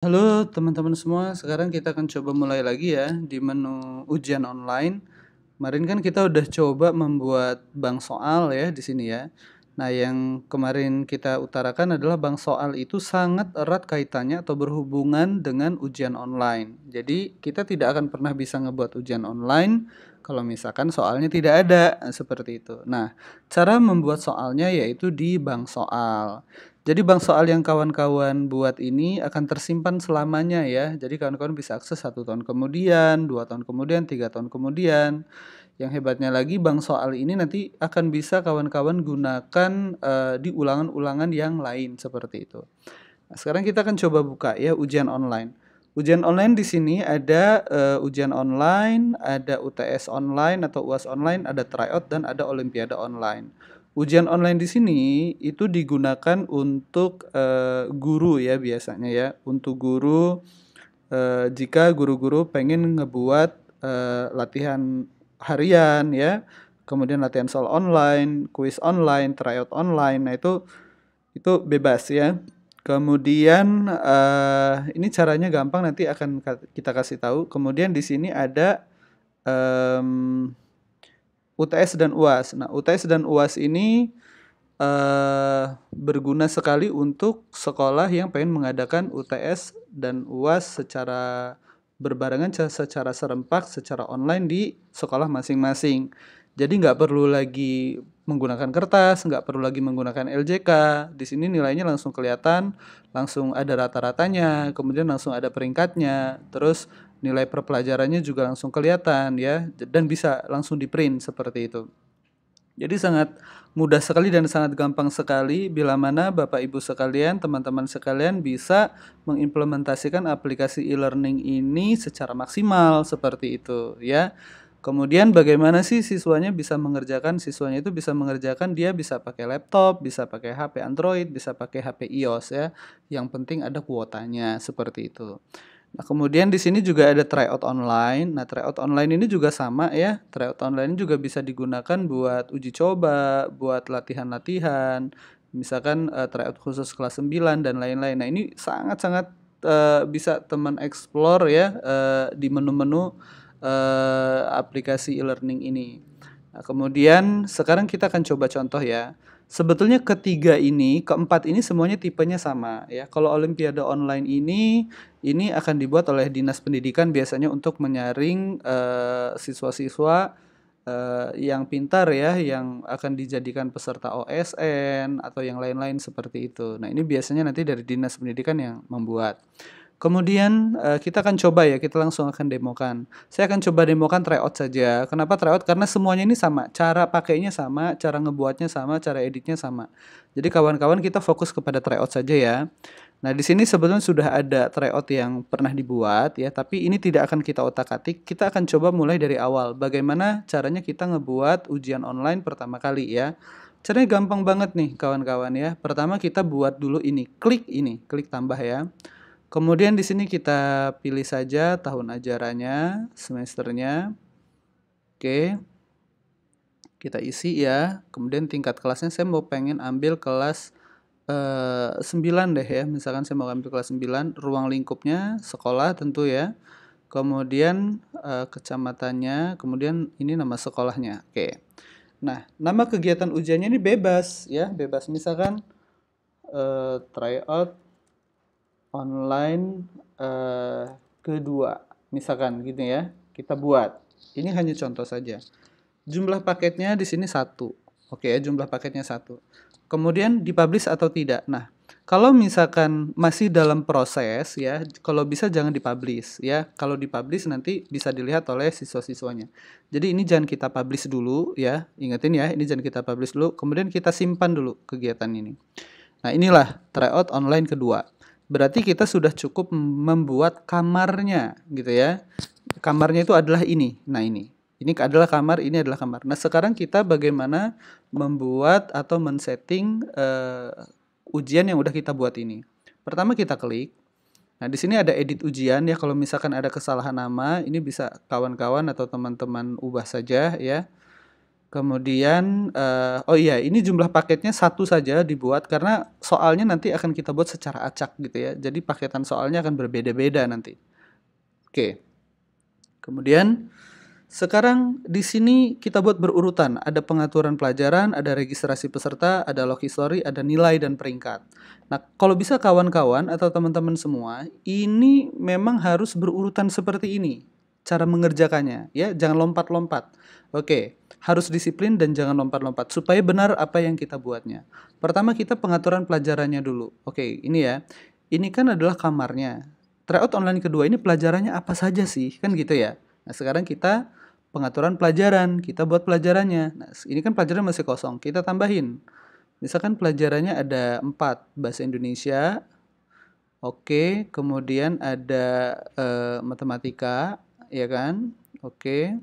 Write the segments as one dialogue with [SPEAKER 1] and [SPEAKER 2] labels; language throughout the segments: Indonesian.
[SPEAKER 1] Halo teman-teman semua, sekarang kita akan coba mulai lagi ya di menu ujian online. Kemarin kan kita udah coba membuat bank soal ya di sini ya. Nah, yang kemarin kita utarakan adalah bank soal itu sangat erat kaitannya atau berhubungan dengan ujian online. Jadi, kita tidak akan pernah bisa ngebuat ujian online kalau misalkan soalnya tidak ada, seperti itu. Nah, cara membuat soalnya yaitu di bank soal. Jadi bank soal yang kawan-kawan buat ini akan tersimpan selamanya ya. Jadi kawan-kawan bisa akses 1 tahun kemudian, 2 tahun kemudian, 3 tahun kemudian. Yang hebatnya lagi bank soal ini nanti akan bisa kawan-kawan gunakan di ulangan-ulangan yang lain seperti itu. Nah, sekarang kita akan coba buka ya ujian online. Ujian online di sini ada ujian online, ada UTS online atau UAS online, ada tryout dan ada olimpiade online. Ujian online di sini itu digunakan untuk guru ya biasanya ya. Untuk guru jika guru-guru pengen ngebuat latihan harian ya, kemudian latihan soal online, kuis online, tryout online. Nah, itu bebas ya. Kemudian ini caranya gampang nanti akan kita kasih tahu. Kemudian di sini ada UTS dan UAS. Nah, UTS dan UAS ini berguna sekali untuk sekolah yang pengen mengadakan UTS dan UAS secara berbarengan, secara serempak, secara online di sekolah masing-masing. Jadi nggak perlu lagi menggunakan kertas, nggak perlu lagi menggunakan LJK. Di sini nilainya langsung kelihatan, langsung ada rata-ratanya, kemudian langsung ada peringkatnya, terus nilai per pelajarannya juga langsung kelihatan ya, dan bisa langsung di-print seperti itu. Jadi sangat mudah sekali dan sangat gampang sekali bila mana Bapak Ibu sekalian, teman-teman sekalian bisa mengimplementasikan aplikasi e-learning ini secara maksimal seperti itu ya. Kemudian bagaimana sih siswanya bisa mengerjakan? Siswanya itu bisa mengerjakan, dia bisa pakai laptop, bisa pakai HP Android, bisa pakai HP iOS ya. Yang penting ada kuotanya seperti itu. Nah, kemudian di sini juga ada tryout online. Nah, tryout online ini juga sama ya. Tryout online juga bisa digunakan buat uji coba, buat latihan-latihan, misalkan tryout khusus kelas 9 dan lain-lain. Nah, ini sangat-sangat bisa teman explore ya di menu-menu aplikasi e-learning ini. Nah, kemudian sekarang kita akan coba contoh ya. Sebetulnya ketiga ini, keempat ini semuanya tipenya sama ya. Kalau olimpiade online ini akan dibuat oleh Dinas Pendidikan biasanya untuk menyaring siswa-siswa yang pintar ya, yang akan dijadikan peserta OSN atau yang lain-lain seperti itu. Nah, ini biasanya nanti dari Dinas Pendidikan yang membuat. Kemudian kita akan coba ya, kita langsung akan demokan. Saya akan coba demokan tryout saja. Kenapa tryout? Karena semuanya ini sama, cara pakainya sama, cara ngebuatnya sama, cara editnya sama. Jadi kawan-kawan kita fokus kepada tryout saja ya. Nah, di sini sebetulnya sudah ada tryout yang pernah dibuat ya, tapi ini tidak akan kita otak-atik. Kita akan coba mulai dari awal. Bagaimana caranya kita ngebuat ujian online pertama kali ya. Caranya gampang banget nih kawan-kawan ya. Pertama kita buat dulu ini, klik tambah ya. Kemudian di sini kita pilih saja tahun ajarannya, semesternya. Oke, kita isi ya. Kemudian tingkat kelasnya saya mau pengen ambil kelas 9 deh ya. Misalkan saya mau ambil kelas 9, ruang lingkupnya sekolah tentu ya. Kemudian kecamatannya, kemudian ini nama sekolahnya. Oke. Nah, nama kegiatan ujiannya ini bebas ya, bebas. Misalkan tryout online kedua, misalkan gitu ya, kita buat. Ini hanya contoh saja. Jumlah paketnya di sini 1. Oke ya, jumlah paketnya 1. Kemudian dipublish atau tidak. Nah, kalau misalkan masih dalam proses ya, kalau bisa jangan dipublish ya. Kalau dipublish nanti bisa dilihat oleh siswa-siswanya. Jadi ini jangan kita publish dulu ya. Ingetin ya, ini jangan kita publish dulu. Kemudian kita simpan dulu kegiatan ini. Nah, inilah tryout online kedua. Berarti kita sudah cukup membuat kamarnya gitu ya. Kamarnya itu adalah ini. Nah, ini. Ini adalah kamar, ini adalah kamar. Nah, sekarang kita bagaimana membuat atau men-setting ujian yang udah kita buat ini. Pertama kita klik. Nah, di sini ada edit ujian ya. Kalau misalkan ada kesalahan nama, ini bisa kawan-kawan atau teman-teman ubah saja ya. Kemudian, oh iya, ini jumlah paketnya satu saja dibuat karena soalnya nanti akan kita buat secara acak gitu ya. Jadi paketan soalnya akan berbeda-beda nanti. Oke. Kemudian sekarang di sini kita buat berurutan. Ada pengaturan pelajaran, ada registrasi peserta, ada log history, ada nilai dan peringkat. Nah, kalau bisa kawan-kawan atau teman-teman semua, ini memang harus berurutan seperti ini cara mengerjakannya, ya. Jangan lompat-lompat. Oke, harus disiplin dan jangan lompat-lompat supaya benar apa yang kita buatnya. Pertama kita pengaturan pelajarannya dulu. Oke, ini ya. Ini kan adalah kamarnya. Tryout online kedua ini pelajarannya apa saja sih? Kan gitu ya. Nah, sekarang kita pengaturan pelajaran, kita buat pelajarannya. Nah, ini kan pelajaran masih kosong, kita tambahin. Misalkan pelajarannya ada 4, bahasa Indonesia, oke, kemudian ada matematika, ya kan? Oke.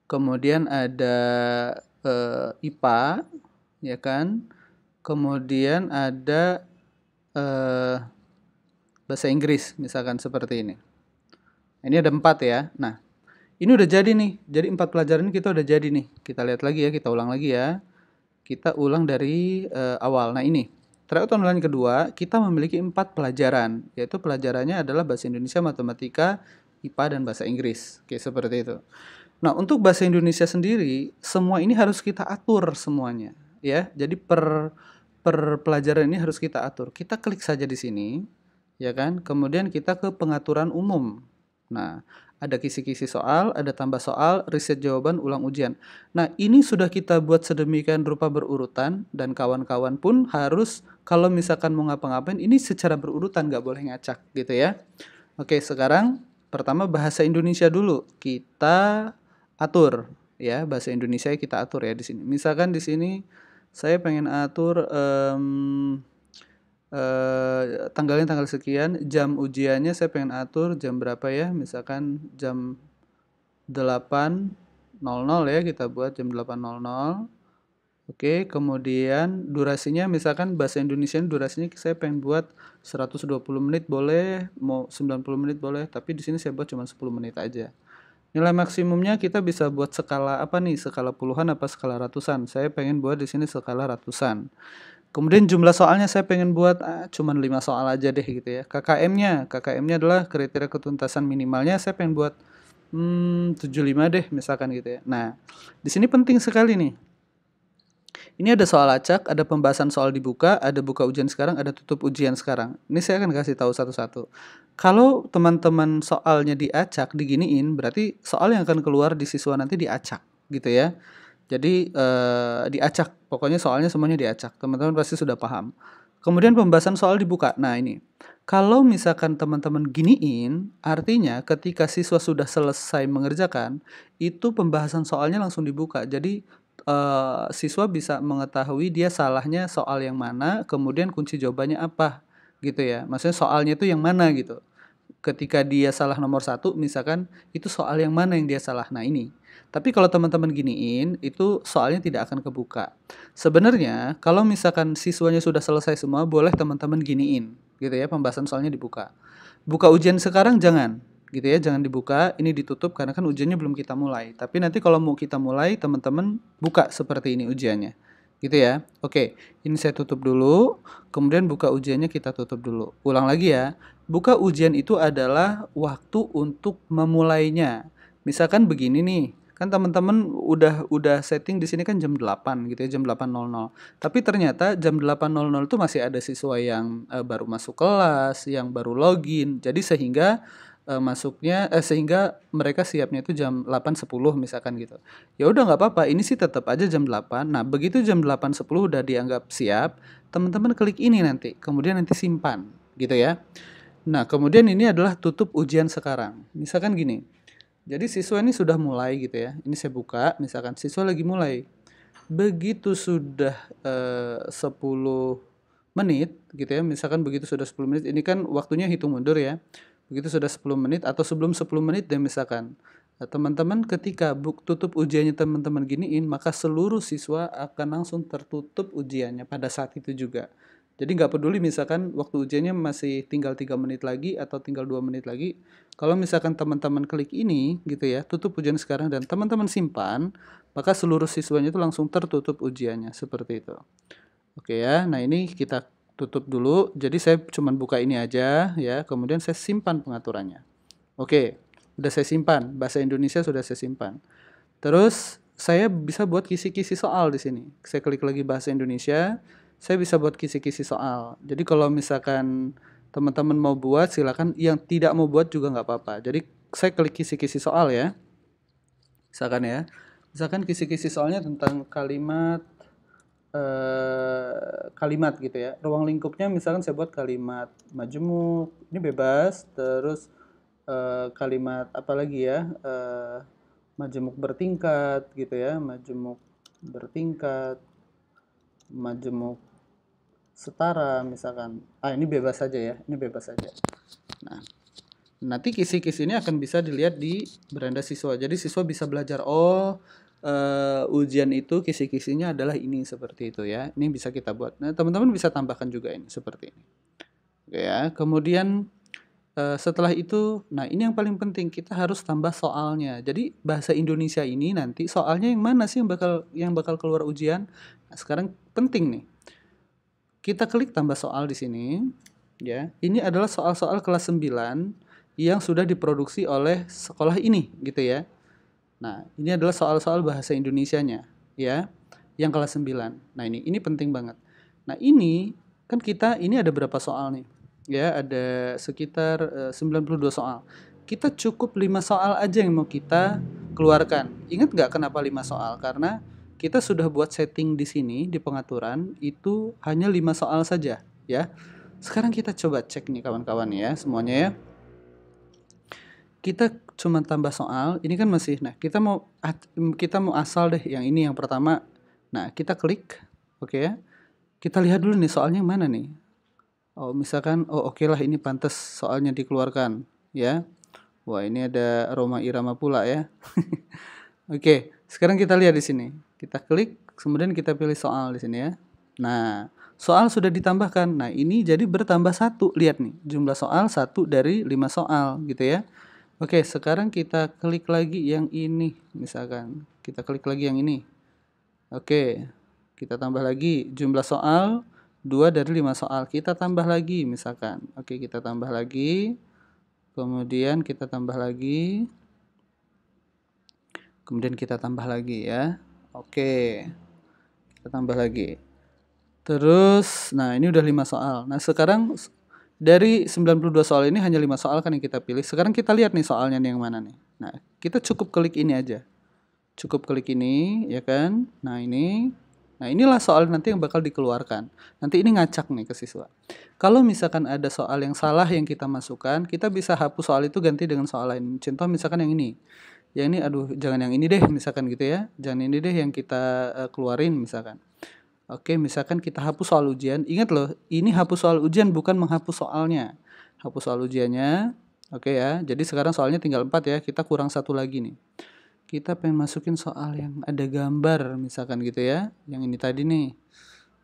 [SPEAKER 1] Kemudian ada IPA, ya kan? Kemudian ada bahasa Inggris, misalkan seperti ini. Ini ada 4 ya. Nah, ini udah jadi nih. Jadi 4 pelajaran ini kita udah jadi nih. Kita lihat lagi ya, kita ulang lagi ya. Kita ulang dari awal. Nah, ini. Tryout online kedua, kita memiliki 4 pelajaran, yaitu pelajarannya adalah bahasa Indonesia, matematika, IPA dan bahasa Inggris. Oke, seperti itu. Nah, untuk bahasa Indonesia sendiri, semua ini harus kita atur semuanya, ya. Jadi per pelajaran ini harus kita atur. Kita klik saja di sini, ya kan? Kemudian kita ke pengaturan umum. Nah, ada kisi-kisi soal, ada tambah soal, riset jawaban, ulang ujian. Nah, ini sudah kita buat sedemikian rupa berurutan dan kawan-kawan pun harus kalau misalkan mau ngapa-ngapain ini secara berurutan, nggak boleh ngacak gitu ya. Oke, sekarang pertama bahasa Indonesia dulu. Kita atur ya, bahasa Indonesia kita atur ya di sini. Misalkan di sini saya pengen atur tanggalnya tanggal sekian, jam ujiannya saya pengen atur jam berapa ya, misalkan jam 8.00 ya, kita buat jam 8.00. Oke, kemudian durasinya misalkan bahasa Indonesia durasinya saya pengen buat 120 menit boleh, mau 90 menit boleh, tapi di sini saya buat cuma 10 menit aja. Nilai maksimumnya kita bisa buat skala apa nih? Skala puluhan apa skala ratusan? Saya pengen buat di sini skala ratusan. Kemudian jumlah soalnya saya pengen buat cuman 5 soal aja deh gitu ya. KKM-nya adalah kriteria ketuntasan minimalnya saya pengen buat 75 deh misalkan gitu ya. Nah, di sini penting sekali nih. Ini ada soal acak, ada pembahasan soal dibuka, ada buka ujian sekarang, ada tutup ujian sekarang. Ini saya akan kasih tahu satu-satu. Kalau teman-teman soalnya diacak, diginiin, berarti soal yang akan keluar di siswa nanti diacak gitu ya. Jadi diacak, pokoknya soalnya semuanya diacak. Teman-teman pasti sudah paham. Kemudian pembahasan soal dibuka. Nah ini, kalau misalkan teman-teman giniin, artinya ketika siswa sudah selesai mengerjakan, itu pembahasan soalnya langsung dibuka. Jadi siswa bisa mengetahui dia salahnya soal yang mana, kemudian kunci jawabannya apa, gitu ya. Maksudnya soalnya itu yang mana gitu. Ketika dia salah nomor 1 misalkan itu soal yang mana yang dia salah. Nah ini. Tapi kalau teman-teman giniin itu soalnya tidak akan kebuka. Sebenarnya kalau misalkan siswanya sudah selesai semua boleh teman-teman giniin gitu ya, pembahasan soalnya dibuka. Buka ujian sekarang jangan gitu ya, jangan dibuka, ini ditutup karena kan ujiannya belum kita mulai. Tapi nanti kalau mau kita mulai teman-teman buka seperti ini ujiannya. Gitu ya. Oke, ini saya tutup dulu, kemudian buka ujiannya kita tutup dulu. Ulang lagi ya. Buka ujian itu adalah waktu untuk memulainya. Misalkan begini nih, kan teman-teman udah setting di sini kan jam 8 gitu ya, jam 8.00. Tapi ternyata jam 8.00 itu masih ada siswa yang baru masuk kelas, yang baru login. Jadi sehingga sehingga mereka siapnya itu jam 8.10 misalkan gitu. Ya udah nggak apa-apa, ini sih tetap aja jam 8. Nah, begitu jam 8.10 udah dianggap siap, teman-teman klik ini nanti, kemudian nanti simpan gitu ya. Nah, kemudian ini adalah tutup ujian sekarang. Misalkan gini. Jadi siswa ini sudah mulai gitu ya. Ini saya buka, misalkan siswa lagi mulai. Begitu sudah 10 menit gitu ya. Misalkan begitu sudah 10 menit, ini kan waktunya hitung mundur ya. Begitu sudah 10 menit atau sebelum 10 menit deh misalkan. Nah, teman-teman ketika tutup ujiannya teman-teman giniin, maka seluruh siswa akan langsung tertutup ujiannya pada saat itu juga. Jadi nggak peduli misalkan waktu ujiannya masih tinggal 3 menit lagi atau tinggal 2 menit lagi. Kalau misalkan teman-teman klik ini gitu ya, tutup ujian sekarang dan teman-teman simpan, maka seluruh siswanya itu langsung tertutup ujiannya seperti itu. Oke ya. Nah, ini kita tutup dulu. Jadi saya cuman buka ini aja ya, kemudian saya simpan pengaturannya. Oke, udah saya simpan. Bahasa Indonesia sudah saya simpan. Terus saya bisa buat kisi-kisi soal di sini. Saya klik lagi bahasa Indonesia, saya bisa buat kisi-kisi soal. Jadi kalau misalkan teman-teman mau buat, silakan. Yang tidak mau buat juga nggak apa-apa. Jadi saya klik kisi-kisi soal ya. Misalkan ya. Misalkan kisi-kisi soalnya tentang kalimat gitu ya. Ruang lingkupnya misalkan saya buat kalimat majemuk. Ini bebas. Terus kalimat apa lagi ya? Majemuk bertingkat gitu ya, majemuk bertingkat, majemuk setara misalkan. Ini bebas saja ya, ini bebas saja. Nah, nanti kisi-kisi ini akan bisa dilihat di beranda siswa. Jadi siswa bisa belajar, ujian itu kisi-kisinya adalah ini seperti itu ya. Ini bisa kita buat. Nah, teman-teman bisa tambahkan juga ini seperti ini. Oke ya, kemudian setelah itu, nah ini yang paling penting, kita harus tambah soalnya. Jadi bahasa Indonesia ini nanti soalnya yang mana sih yang bakal keluar ujian? Nah, sekarang penting nih. Kita klik tambah soal di sini, ya. Ini adalah soal-soal kelas 9 yang sudah diproduksi oleh sekolah ini, gitu ya. Nah, ini adalah soal-soal bahasa Indonesianya, ya, yang kelas 9. Nah, ini penting banget. Nah, ini kan ini ada berapa soal nih? Ya, ada sekitar 92 soal. Kita cukup 5 soal aja yang mau kita keluarkan. Ingat nggak kenapa 5 soal? Karena kita sudah buat setting di sini di pengaturan itu hanya 5 soal saja, ya. Sekarang kita coba cek nih kawan-kawan ya, semuanya ya. Kita cuma tambah soal, ini kan masih, nah kita mau asal deh yang ini yang pertama. Nah, kita klik, oke ya. Kita lihat dulu nih soalnya yang mana nih. Misalkan, oke lah ini pantas soalnya dikeluarkan, ya. Wah, ini ada Rhoma Irama pula ya. Oke, sekarang kita lihat di sini. Kita klik, kemudian kita pilih soal di sini ya. Nah, soal sudah ditambahkan. Nah, ini jadi bertambah 1. Lihat nih, jumlah soal 1 dari 5 soal gitu ya. Oke, sekarang kita klik lagi yang ini. Misalkan, kita klik lagi yang ini. Oke, kita tambah lagi jumlah soal 2 dari 5 soal. Kita tambah lagi misalkan. Oke, kita tambah lagi. Kemudian kita tambah lagi. Kemudian kita tambah lagi ya. Oke. Kita tambah lagi. Terus, nah ini udah 5 soal. Nah, sekarang dari 92 soal ini hanya 5 soal kan yang kita pilih. Sekarang kita lihat nih soalnya nih yang mana nih. Nah, kita cukup klik ini aja. Cukup klik ini, ya kan? Nah, ini. Nah, inilah soal nanti yang bakal dikeluarkan. Nanti ini ngacak nih ke siswa. Kalau misalkan ada soal yang salah yang kita masukkan, kita bisa hapus soal itu ganti dengan soal lain. Contoh misalkan yang ini. Yang ini, jangan yang ini deh misalkan gitu ya. Jangan ini deh yang kita keluarin misalkan. Oke, misalkan kita hapus soal ujian. Ingat loh, ini hapus soal ujian bukan menghapus soalnya. Hapus soal ujiannya. Oke ya, jadi sekarang soalnya tinggal 4 ya. Kita kurang 1 lagi nih. Kita pengen masukin soal yang ada gambar misalkan gitu ya. Yang ini tadi nih.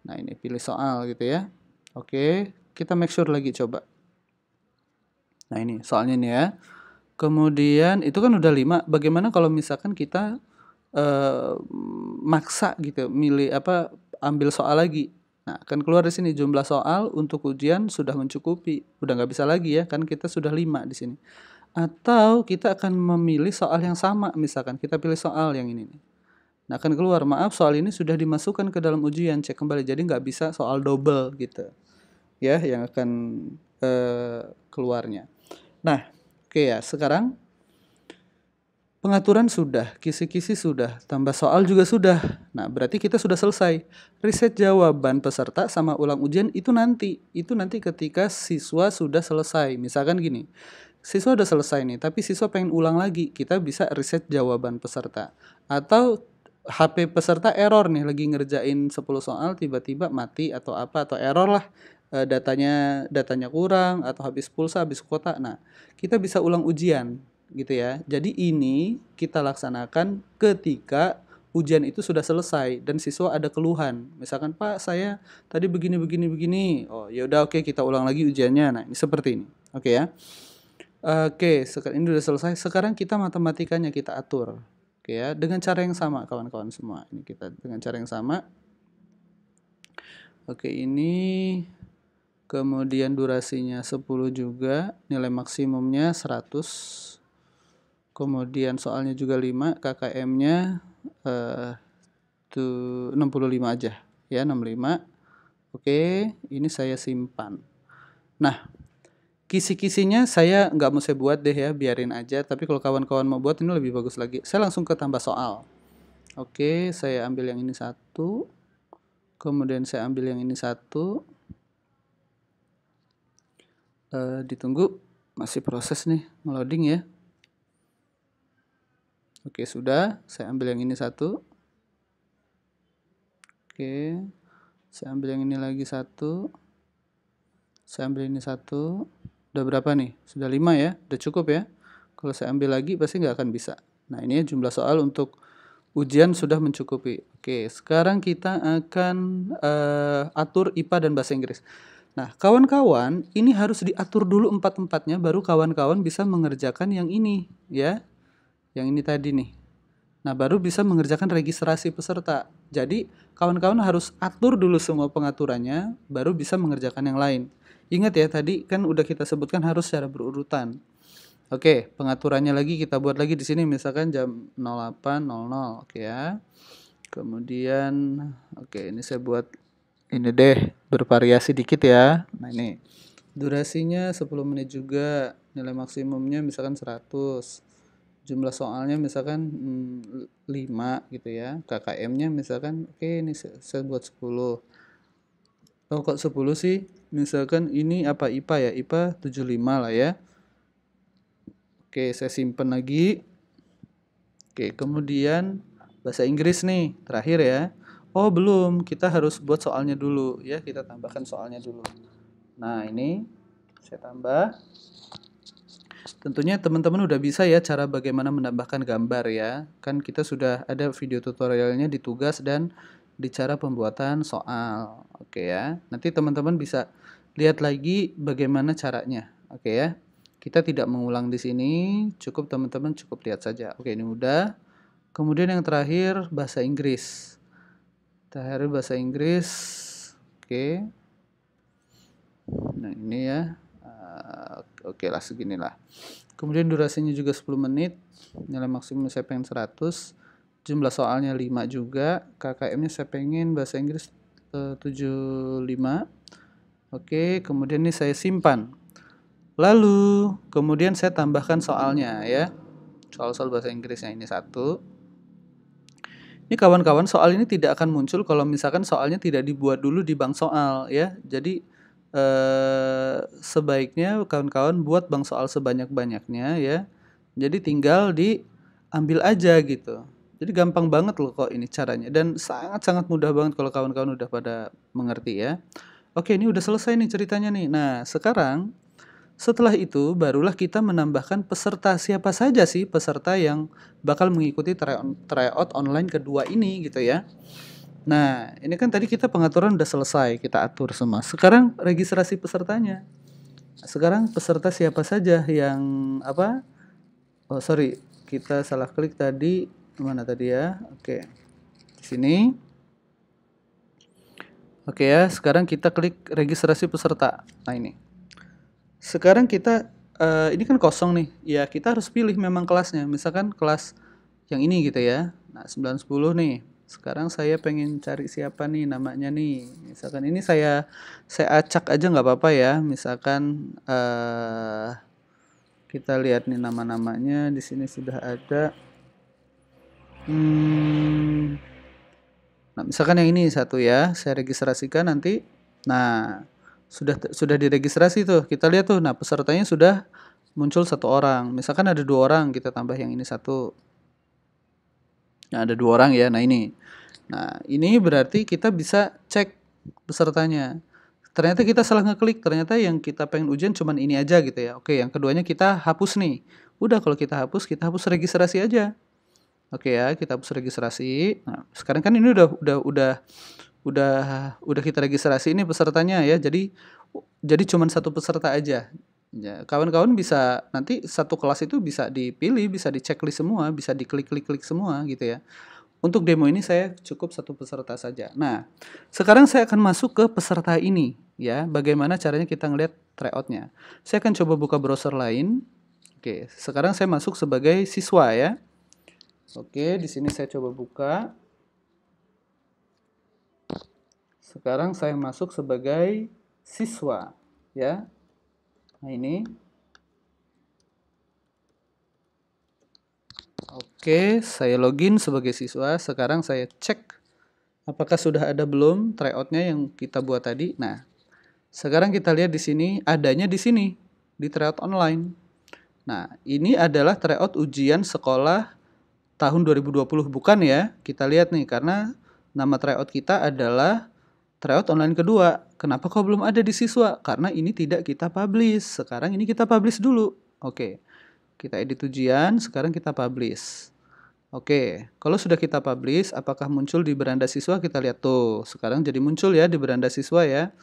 [SPEAKER 1] Nah, ini pilih soal gitu ya. Oke, kita make sure lagi coba. Nah, ini soalnya nih ya. Kemudian itu kan udah 5. Bagaimana kalau misalkan kita maksa gitu, ambil soal lagi. Nah, kan keluar di sini jumlah soal untuk ujian sudah mencukupi. Udah nggak bisa lagi ya, kan kita sudah 5 di sini. Atau kita akan memilih soal yang sama, misalkan kita pilih soal yang ini nih. Nah, akan keluar, maaf soal ini sudah dimasukkan ke dalam ujian, cek kembali. Jadi nggak bisa soal double gitu. Ya, yang akan keluarnya. Nah, oke ya, sekarang pengaturan sudah, kisi-kisi sudah, tambah soal juga sudah. Nah, berarti kita sudah selesai. Riset jawaban peserta sama ulang ujian itu nanti. Itu nanti ketika siswa sudah selesai. Misalkan gini, siswa udah selesai nih, tapi siswa pengen ulang lagi. Kita bisa riset jawaban peserta. Atau HP peserta error nih, lagi ngerjain 10 soal, tiba-tiba mati atau apa, atau error lah. Datanya kurang, atau habis pulsa, habis kuota. Nah, kita bisa ulang ujian gitu ya. Jadi ini kita laksanakan ketika ujian itu sudah selesai dan siswa ada keluhan. Misalkan, Pak, saya tadi begini begini begini. Oh, ya udah, oke, kita ulang lagi ujiannya. Nah, ini seperti ini. Oke ya. Oke, sekarang ini sudah selesai. Sekarang kita matematikanya kita atur. Oke ya, dengan cara yang sama kawan-kawan semua. Ini kita dengan cara yang sama. Oke, ini kemudian durasinya 10 juga, nilai maksimumnya 100. Kemudian soalnya juga 5, KKM-nya 65 aja. Ya, 65. Oke, ini saya simpan. Nah, kisi-kisinya saya nggak mau saya buat deh ya, biarin aja. Tapi kalau kawan-kawan mau buat ini lebih bagus lagi. Saya langsung ke tambah soal. Oke, saya ambil yang ini 1. Kemudian saya ambil yang ini 1. Ditunggu, masih proses nih, ngeloading ya. Oke, sudah. Saya ambil yang ini 1. Oke, saya ambil yang ini lagi 1. Saya ambil ini 1. Udah berapa nih? Sudah 5 ya? Udah cukup ya? Kalau saya ambil lagi pasti nggak akan bisa. Nah, ini jumlah soal untuk ujian sudah mencukupi. Oke, sekarang kita akan atur IPA dan Bahasa Inggris. Nah, kawan-kawan, ini harus diatur dulu 4-4-nya, baru kawan-kawan bisa mengerjakan yang ini, ya. Yang ini tadi nih. Nah, baru bisa mengerjakan registrasi peserta. Jadi, kawan-kawan harus atur dulu semua pengaturannya, baru bisa mengerjakan yang lain. Ingat ya, tadi kan udah kita sebutkan harus secara berurutan. Oke, pengaturannya lagi kita buat lagi di sini, misalkan jam 08.00, oke ya. Kemudian, oke, ini saya buat ini deh, bervariasi dikit ya. Nah, ini durasinya 10 menit juga, nilai maksimumnya misalkan 100. Jumlah soalnya misalkan 5 gitu ya. KKM-nya misalkan oke, ini saya buat 10. Oh, kok 10 sih? Misalkan ini apa IPA ya? IPA 75 lah ya. Oke, saya simpen lagi. Oke, kemudian bahasa Inggris nih, terakhir ya. Oh, belum, kita harus buat soalnya dulu ya. Kita tambahkan soalnya dulu. Nah, ini saya tambah. Tentunya teman-teman udah bisa ya cara bagaimana menambahkan gambar ya. Kan kita sudah ada video tutorialnya di tugas dan di cara pembuatan soal. Oke ya. Nanti teman-teman bisa lihat lagi bagaimana caranya. Oke ya. Kita tidak mengulang di sini, cukup teman-teman cukup lihat saja. Oke, ini udah. Kemudian yang terakhir bahasa Inggris. Terakhir bahasa Inggris. Oke. Nah, ini ya. Oke lah, seginilah. Kemudian durasinya juga 10 menit. Nilai maksimum saya pengen 100. Jumlah soalnya 5 juga. KKM-nya saya pengen bahasa Inggris 75. Oke, kemudian ini saya simpan. Lalu, kemudian saya tambahkan soalnya ya. Soal-soal bahasa Inggrisnya ini 1. Ini kawan-kawan, soal ini tidak akan muncul kalau misalkan soalnya tidak dibuat dulu di bank soal ya. Jadi sebaiknya kawan-kawan buat bank soal sebanyak-banyaknya ya. Jadi tinggal diambil aja gitu. Jadi gampang banget loh kok ini caranya dan sangat-sangat mudah banget kalau kawan-kawan udah pada mengerti ya. Oke, ini udah selesai nih ceritanya nih. Nah, sekarang setelah itu barulah kita menambahkan peserta. Siapa saja sih peserta yang bakal mengikuti tryout online kedua ini gitu ya. Nah, ini kan tadi kita pengaturan udah selesai, kita atur semua. Sekarang registrasi pesertanya. Sekarang peserta siapa saja yang apa? Oh, sorry, kita salah klik tadi. Mana tadi ya? Oke. Di sini. Oke ya, sekarang kita klik registrasi peserta. Nah, ini. Sekarang kita ini kan kosong nih. Ya, kita harus pilih memang kelasnya. Misalkan kelas yang ini gitu ya. Nah, 910 nih. Sekarang saya pengen cari siapa nih namanya nih. Misalkan ini saya acak aja nggak apa-apa ya. Misalkan kita lihat nih nama-namanya di sini sudah ada. Nah, misalkan yang ini satu ya, saya registrasikan nanti. Nah, sudah diregistrasi tuh. Kita lihat tuh. Nah, pesertanya sudah muncul 1 orang. Misalkan ada 2 orang, kita tambah yang ini 1. Nah, ada 2 orang ya. Nah, ini. Nah, ini berarti kita bisa cek pesertanya. Ternyata kita salah ngeklik. Ternyata yang kita pengen ujian cuman ini aja gitu ya. Oke, yang keduanya kita hapus nih. Udah, kalau kita hapus registrasi aja. Oke ya, kita hapus registrasi. Nah, sekarang kan ini udah kita registrasi ini pesertanya ya. Jadi cuman satu peserta aja. Ya, kawan-kawan bisa nanti satu kelas itu bisa dipilih, bisa diceklis semua, bisa diklik-klik-klik semua gitu ya. Untuk demo ini saya cukup satu peserta saja. Nah, sekarang saya akan masuk ke peserta ini ya. Bagaimana caranya kita ngelihat tryout-nya. Saya akan coba buka browser lain. Oke, sekarang saya masuk sebagai siswa ya. Oke, di sini saya coba buka. Sekarang saya masuk sebagai siswa ya. Nah, ini. Oke, saya login sebagai siswa. Sekarang saya cek apakah sudah ada belum tryout-nya yang kita buat tadi. Nah, sekarang kita lihat di sini, adanya di sini, di tryout online. Nah, ini adalah tryout ujian sekolah tahun 2020, bukan ya? Kita lihat nih, karena nama tryout kita adalah tryout online kedua. Kenapa kok belum ada di siswa? Karena ini tidak kita publish. Sekarang ini kita publish dulu. Oke, kita edit ujian, sekarang kita publish. Oke, kalau sudah kita publish, apakah muncul di beranda siswa? Kita lihat tuh, sekarang jadi muncul ya di beranda siswa ya.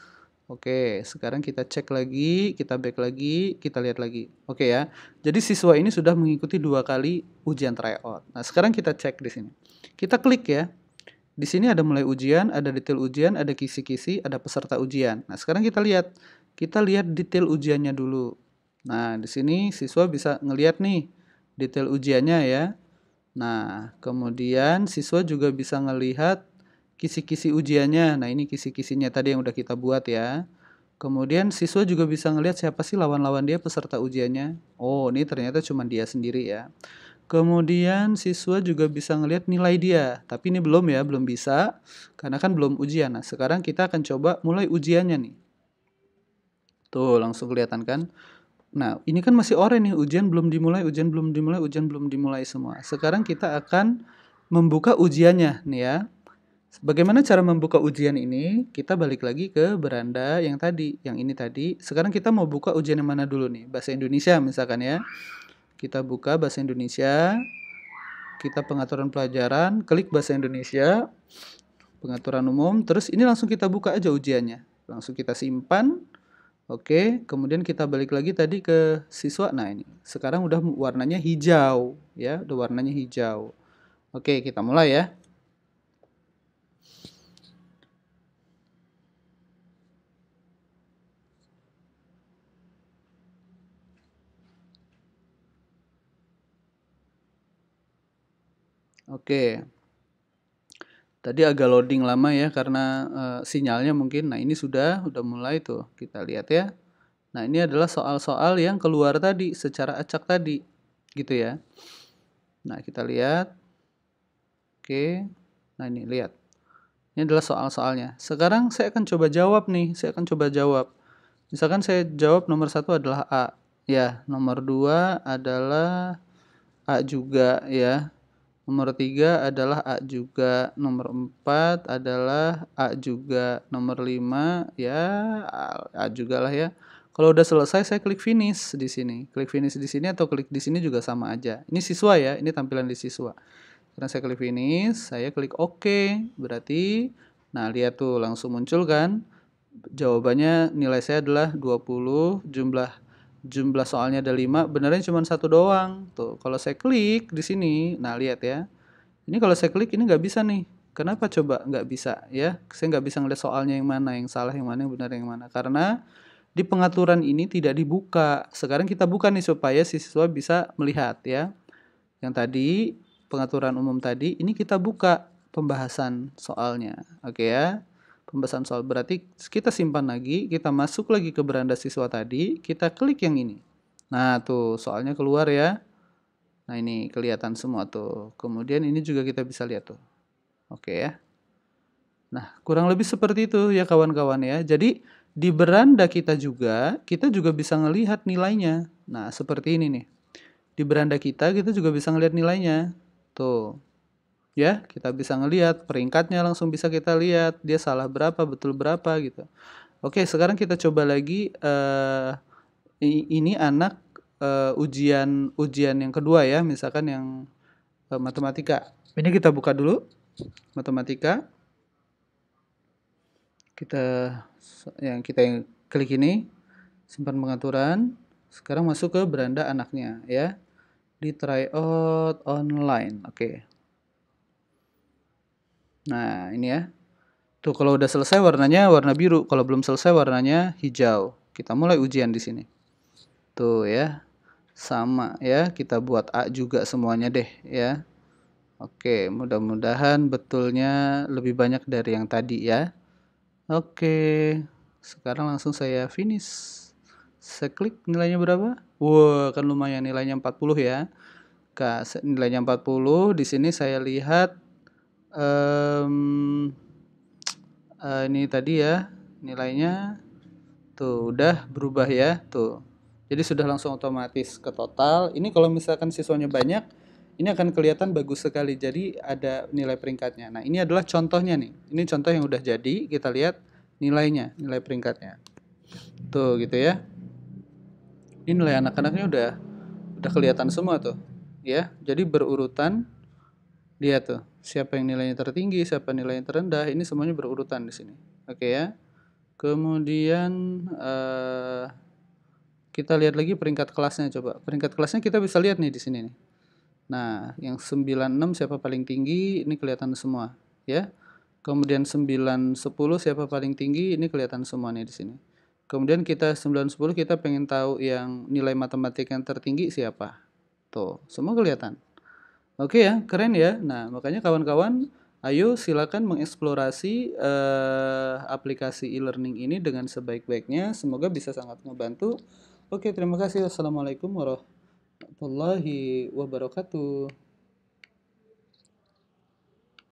[SPEAKER 1] Oke, sekarang kita cek lagi, kita back lagi, kita lihat lagi. Oke ya, jadi siswa ini sudah mengikuti 2 kali ujian tryout. Nah, sekarang kita cek di sini. Kita klik ya. Di sini ada mulai ujian, ada detail ujian, ada kisi-kisi, ada peserta ujian. Nah, sekarang kita lihat. Kita lihat detail ujiannya dulu. Nah, di sini siswa bisa ngelihat nih detail ujiannya ya. Nah, kemudian siswa juga bisa ngelihat kisi-kisi ujiannya. Nah, ini kisi-kisinya tadi yang udah kita buat ya. Kemudian siswa juga bisa ngelihat siapa sih lawan-lawan dia peserta ujiannya. Oh, ini ternyata cuma dia sendiri ya. Kemudian siswa juga bisa ngelihat nilai dia. Tapi ini belum ya, belum bisa. Karena kan belum ujian. Nah, sekarang kita akan coba mulai ujiannya nih. Tuh, langsung kelihatan kan. Nah, ini kan masih oranye nih, ujian belum dimulai, ujian belum dimulai, ujian belum dimulai semua. Sekarang kita akan membuka ujiannya nih ya. Bagaimana cara membuka ujian ini? Kita balik lagi ke beranda yang tadi, yang ini tadi. Sekarang kita mau buka ujian yang mana dulu nih? Bahasa Indonesia misalkan ya. Kita buka bahasa Indonesia, kita pengaturan pelajaran, klik bahasa Indonesia, pengaturan umum, terus ini langsung kita buka aja ujiannya. Langsung kita simpan. Oke, kemudian kita balik lagi tadi ke siswa. Nah, ini sekarang udah warnanya hijau ya, udah warnanya hijau. Oke, kita mulai ya. Oke. Tadi agak loading lama ya karena sinyalnya mungkin. Nah, ini sudah mulai tuh. Kita lihat ya. Nah, ini adalah soal-soal yang keluar tadi secara acak tadi. Gitu ya. Nah, kita lihat. Oke. Nah, ini lihat. Ini adalah soal-soalnya. Sekarang saya akan coba jawab nih. Saya akan coba jawab. Misalkan saya jawab nomor 1 adalah A. Ya, nomor 2 adalah A juga ya. Nomor 3 adalah A juga. Nomor 4 adalah A juga. Nomor 5 ya A juga lah ya. Kalau udah selesai saya klik finish di sini. Klik finish di sini atau klik di sini juga sama aja. Ini siswa ya, ini tampilan di siswa. Karena saya klik finish, saya klik OK. Berarti nah lihat tuh langsung muncul kan. Jawabannya nilai saya adalah 20, jumlah soalnya ada 5, benernya cuma satu doang. Tuh, kalau saya klik di sini, nah lihat ya. Ini kalau saya klik ini nggak bisa nih. Kenapa coba nggak bisa ya? Saya nggak bisa ngeliat soalnya yang mana, yang salah yang mana, yang benar yang mana. Karena di pengaturan ini tidak dibuka. Sekarang kita buka nih supaya siswa bisa melihat ya. Yang tadi pengaturan umum tadi, ini kita buka pembahasan soalnya. Oke ya. Pembahasan soal berarti kita simpan lagi, kita masuk lagi ke beranda siswa tadi, kita klik yang ini. Nah, tuh soalnya keluar ya. Nah, ini kelihatan semua tuh. Kemudian ini juga kita bisa lihat tuh. Oke ya. Nah, kurang lebih seperti itu ya kawan-kawan ya. Jadi di beranda kita juga bisa ngelihat nilainya. Nah, seperti ini nih. Di beranda kita juga bisa ngelihat nilainya. Tuh. Ya, kita bisa ngelihat peringkatnya langsung bisa kita lihat. Dia salah berapa, betul berapa gitu. Oke, sekarang kita coba lagi ini anak ujian yang kedua ya, misalkan yang matematika. Ini kita buka dulu matematika. Kita klik ini, simpan pengaturan. Sekarang masuk ke beranda anaknya ya. Di tryout online. Oke. Nah, ini ya. Tuh kalau udah selesai warnanya warna biru, kalau belum selesai warnanya hijau. Kita mulai ujian di sini. Tuh ya. Sama ya, kita buat A juga semuanya deh ya. Oke, mudah-mudahan betulnya lebih banyak dari yang tadi ya. Oke. Sekarang langsung saya finish. Saya klik nilainya berapa? Wah, kan lumayan nilainya 40 ya. Nilainya 40, di sini saya lihat ini tadi ya nilainya tuh udah berubah ya tuh, jadi sudah langsung otomatis ke total. Ini kalau misalkan siswanya banyak ini akan kelihatan bagus sekali, jadi ada nilai peringkatnya. Nah ini adalah contohnya nih, ini contoh yang udah jadi, kita lihat nilainya, nilai peringkatnya tuh gitu ya. Ini nilai anak-anaknya udah kelihatan semua tuh ya, jadi berurutan. Lihat tuh, siapa yang nilainya tertinggi, siapa nilainya terendah, ini semuanya berurutan di sini. Oke ya. Kemudian kita lihat lagi peringkat kelasnya coba. Peringkat kelasnya kita bisa lihat nih di sini nih. Nah, yang 96 siapa paling tinggi, ini kelihatan semua, ya. Kemudian 9 10 siapa paling tinggi, ini kelihatan semua nih di sini. Kemudian kita 9 10 kita pengen tahu yang nilai matematika yang tertinggi siapa. Tuh, semua kelihatan. Oke ya, keren ya. Nah, makanya kawan-kawan, ayo silakan mengeksplorasi aplikasi e-learning ini dengan sebaik-baiknya. Semoga bisa sangat membantu. Oke, terima kasih. Wassalamualaikum warahmatullahi wabarakatuh.